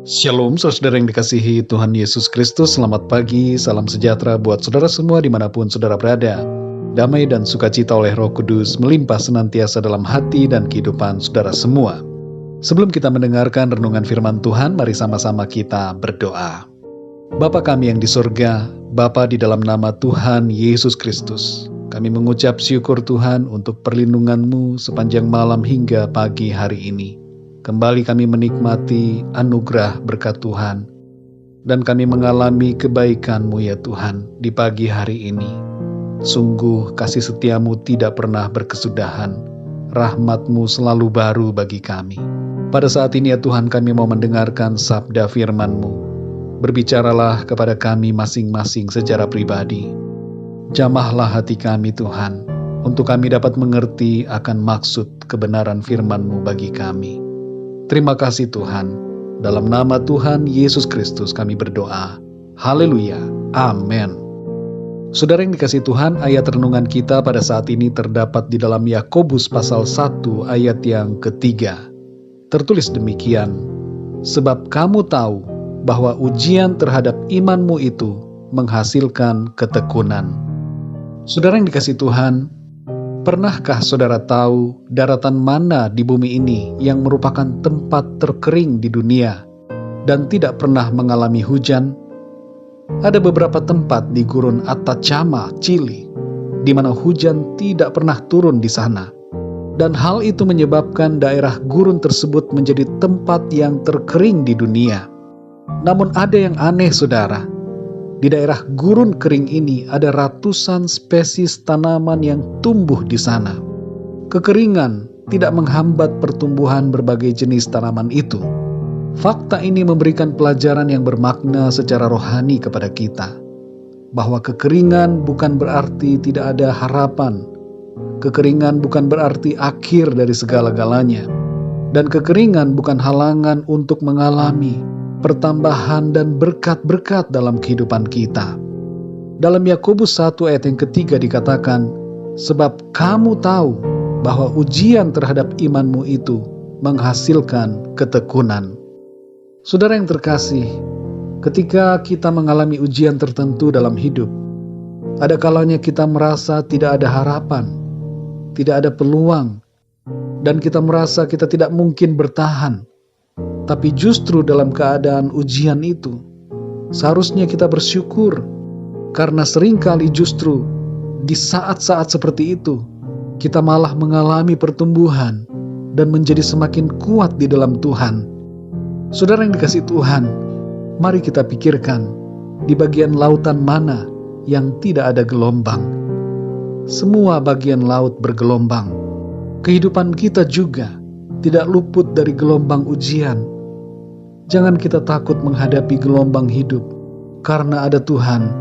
Shalom, saudara yang dikasihi Tuhan Yesus Kristus. Selamat pagi, salam sejahtera buat saudara semua dimanapun saudara berada. Damai dan sukacita oleh Roh Kudus melimpah senantiasa dalam hati dan kehidupan saudara semua. Sebelum kita mendengarkan renungan firman Tuhan, mari sama-sama kita berdoa. Bapa kami yang di surga, Bapa di dalam nama Tuhan Yesus Kristus, kami mengucap syukur Tuhan untuk perlindungan-Mu sepanjang malam hingga pagi hari ini. Kembali kami menikmati anugerah berkat Tuhan, dan kami mengalami kebaikan-Mu ya Tuhan di pagi hari ini. Sungguh kasih setia-Mu tidak pernah berkesudahan, rahmat-Mu selalu baru bagi kami. Pada saat ini ya Tuhan, kami mau mendengarkan sabda firman-Mu. Berbicaralah kepada kami masing-masing secara pribadi. Jamahlah hati kami Tuhan, untuk kami dapat mengerti akan maksud kebenaran firman-Mu bagi kami. Terima kasih Tuhan, dalam nama Tuhan Yesus Kristus kami berdoa. Haleluya, amin. Saudara yang dikasihi Tuhan, ayat renungan kita pada saat ini terdapat di dalam Yakobus pasal 1 ayat yang ketiga. Tertulis demikian, sebab kamu tahu bahwa ujian terhadap imanmu itu menghasilkan ketekunan. Saudara yang dikasihi Tuhan, pernahkah saudara tahu daratan mana di bumi ini yang merupakan tempat terkering di dunia dan tidak pernah mengalami hujan? Ada beberapa tempat di gurun Atacama, Chili, di mana hujan tidak pernah turun di sana. Dan hal itu menyebabkan daerah gurun tersebut menjadi tempat yang terkering di dunia. Namun ada yang aneh saudara. Di daerah gurun kering ini ada ratusan spesies tanaman yang tumbuh di sana. Kekeringan tidak menghambat pertumbuhan berbagai jenis tanaman itu. Fakta ini memberikan pelajaran yang bermakna secara rohani kepada kita, bahwa kekeringan bukan berarti tidak ada harapan. Kekeringan bukan berarti akhir dari segala-galanya. Dan kekeringan bukan halangan untuk mengalami pertambahan dan berkat-berkat dalam kehidupan kita. Dalam Yakobus 1 ayat yang ketiga dikatakan, sebab kamu tahu bahwa ujian terhadap imanmu itu menghasilkan ketekunan. Saudara yang terkasih, ketika kita mengalami ujian tertentu dalam hidup, ada kalanya kita merasa tidak ada harapan, tidak ada peluang, dan kita merasa kita tidak mungkin bertahan. Tapi justru dalam keadaan ujian itu, seharusnya kita bersyukur, karena seringkali justru di saat-saat seperti itu, kita malah mengalami pertumbuhan dan menjadi semakin kuat di dalam Tuhan. Saudara yang dikasihi Tuhan, mari kita pikirkan, di bagian lautan mana yang tidak ada gelombang? Semua bagian laut bergelombang. Kehidupan kita juga tidak luput dari gelombang ujian. Jangan kita takut menghadapi gelombang hidup, karena ada Tuhan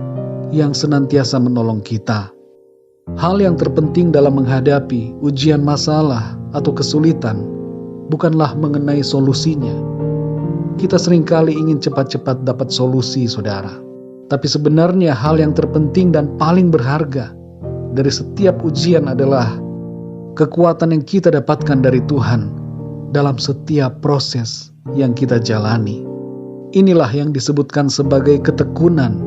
yang senantiasa menolong kita. Hal yang terpenting dalam menghadapi ujian masalah atau kesulitan bukanlah mengenai solusinya. Kita seringkali ingin cepat-cepat dapat solusi, saudara. Tapi sebenarnya hal yang terpenting dan paling berharga dari setiap ujian adalah kekuatan yang kita dapatkan dari Tuhan dalam setiap proses yang kita jalani. Inilah yang disebutkan sebagai ketekunan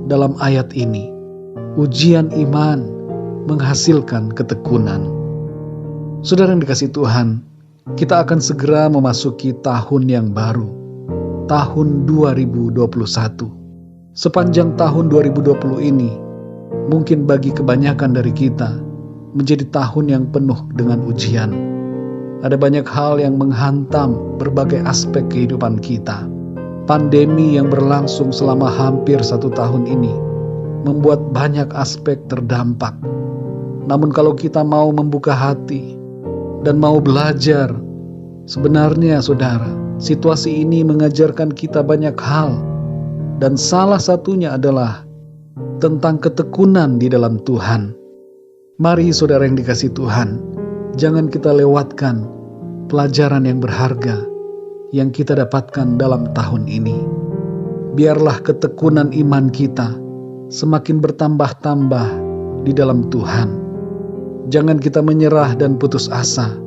dalam ayat ini. Ujian iman menghasilkan ketekunan. Saudara yang dikasihi Tuhan, kita akan segera memasuki tahun yang baru, tahun 2021. Sepanjang tahun 2020 ini, mungkin bagi kebanyakan dari kita, menjadi tahun yang penuh dengan ujian. Ada banyak hal yang menghantam berbagai aspek kehidupan kita. Pandemi yang berlangsung selama hampir 1 tahun ini membuat banyak aspek terdampak. Namun kalau kita mau membuka hati dan mau belajar, sebenarnya saudara, situasi ini mengajarkan kita banyak hal. Dan salah satunya adalah tentang ketekunan di dalam Tuhan. Mari saudara yang dikasihi Tuhan, jangan kita lewatkan pelajaran yang berharga yang kita dapatkan dalam tahun ini. Biarlah ketekunan iman kita semakin bertambah-tambah di dalam Tuhan. Jangan kita menyerah dan putus asa.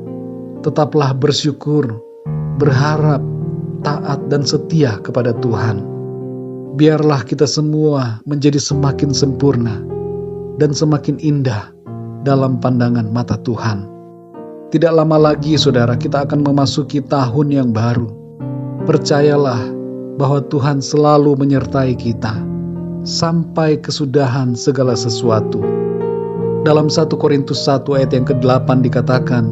Tetaplah bersyukur, berharap, taat dan setia kepada Tuhan. Biarlah kita semua menjadi semakin sempurna dan semakin indah dalam pandangan mata Tuhan. Tidak lama lagi, saudara, kita akan memasuki tahun yang baru. Percayalah bahwa Tuhan selalu menyertai kita sampai kesudahan segala sesuatu. Dalam 1 Korintus 1 ayat yang ke-8 dikatakan,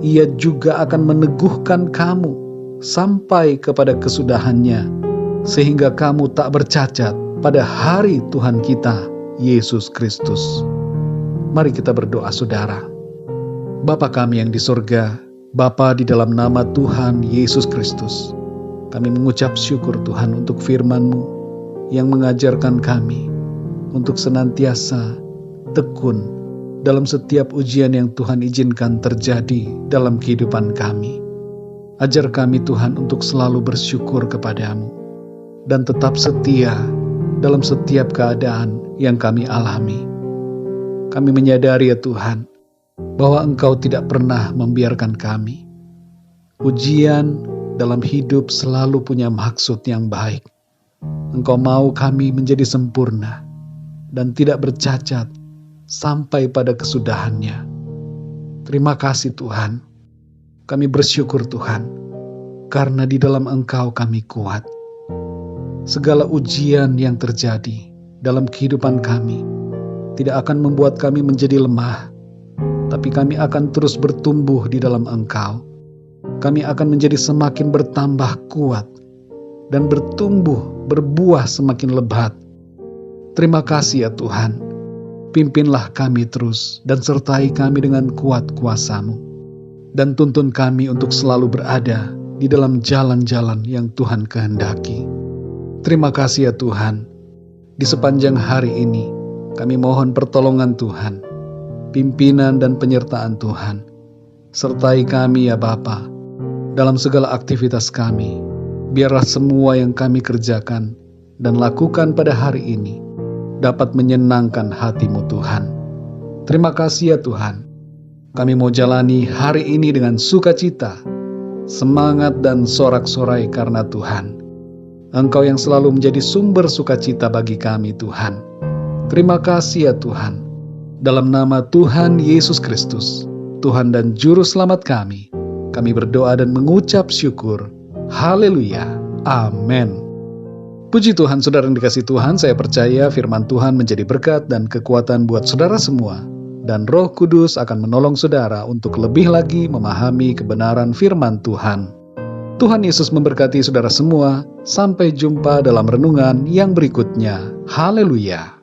Ia juga akan meneguhkan kamu sampai kepada kesudahannya, sehingga kamu tak bercacat pada hari Tuhan kita, Yesus Kristus. Mari kita berdoa, saudara. Bapa kami yang di sorga, Bapa, di dalam nama Tuhan Yesus Kristus, kami mengucap syukur Tuhan untuk firman-Mu yang mengajarkan kami untuk senantiasa tekun dalam setiap ujian yang Tuhan izinkan terjadi dalam kehidupan kami. Ajar kami Tuhan untuk selalu bersyukur kepada-Mu dan tetap setia dalam setiap keadaan yang kami alami. Kami menyadari ya Tuhan, bahwa Engkau tidak pernah membiarkan kami. Ujian dalam hidup selalu punya maksud yang baik. Engkau mau kami menjadi sempurna dan tidak bercacat sampai pada kesudahannya. Terima kasih Tuhan. Kami bersyukur Tuhan, karena di dalam Engkau kami kuat. Segala ujian yang terjadi dalam kehidupan kami tidak akan membuat kami menjadi lemah, tapi kami akan terus bertumbuh di dalam Engkau. Kami akan menjadi semakin bertambah kuat dan bertumbuh, berbuah semakin lebat. Terima kasih ya Tuhan. Pimpinlah kami terus dan sertai kami dengan kuat kuasa-Mu. Dan tuntun kami untuk selalu berada di dalam jalan-jalan yang Tuhan kehendaki. Terima kasih ya Tuhan. Di sepanjang hari ini, kami mohon pertolongan Tuhan, pimpinan dan penyertaan Tuhan. Sertai kami ya Bapa, dalam segala aktivitas kami. Biarlah semua yang kami kerjakan dan lakukan pada hari ini dapat menyenangkan hati-Mu Tuhan. Terima kasih ya Tuhan. Kami mau jalani hari ini dengan sukacita, semangat dan sorak-sorai karena Tuhan. Engkau yang selalu menjadi sumber sukacita bagi kami Tuhan. Terima kasih ya Tuhan. Dalam nama Tuhan Yesus Kristus, Tuhan dan Juru Selamat kami berdoa dan mengucap syukur. Haleluya. Amin. Puji Tuhan, saudara yang dikasihi Tuhan, saya percaya firman Tuhan menjadi berkat dan kekuatan buat saudara semua. Dan Roh Kudus akan menolong saudara untuk lebih lagi memahami kebenaran firman Tuhan. Tuhan Yesus memberkati saudara semua. Sampai jumpa dalam renungan yang berikutnya. Haleluya.